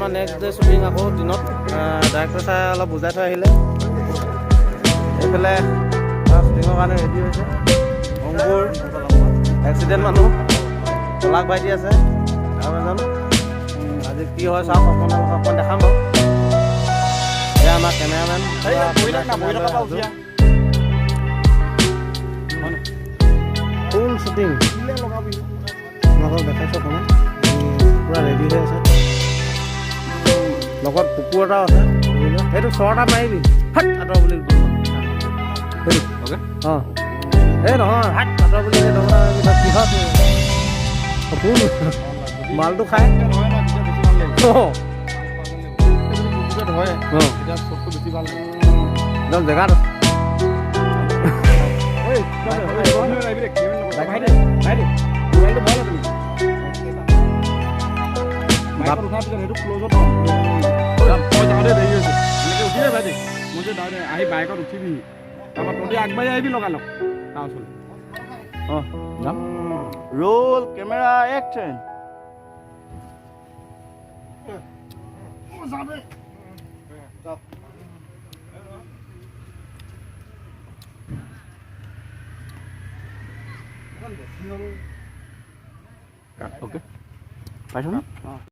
আমাৰ next day shooting আকৌ দিনত ডাইৰেক্টৰ চাই অলপ বুজাই থৈ আহিলে। এইফালে শ্বুটিঙৰ কাৰণে ৰেডি হৈছে অংকুৰ, এক্সিডেণ্ট মানুহ পলাশ ভাইটি আছে আৰু এজন। আজি কি হয় চাওক, অকণমান দেখাম বাৰু। এয়া আমাৰ কেমেৰামেন ফুল শ্বুটিং আপোনালোকক দেখাইছোঁ অকণমান। পূৰা ৰেডি হৈ আছে, লগত কুকুৰ এটাও আছে। সেইটো চৰ এটা মাৰিবি হাত আঁতৰ বুলি সেইটো অঁ এই নহয় হাত আঁতৰ বুলি কিহত সপোন মালটো খাই একদম জেগাত আহি বাইকত উঠিবি, তাৰপৰা তহঁতি আগবাঢ়ি আহিবি লগালগ তাৰ ওচৰলৈ। অঁ যাম। Roll, camera, action. Okay.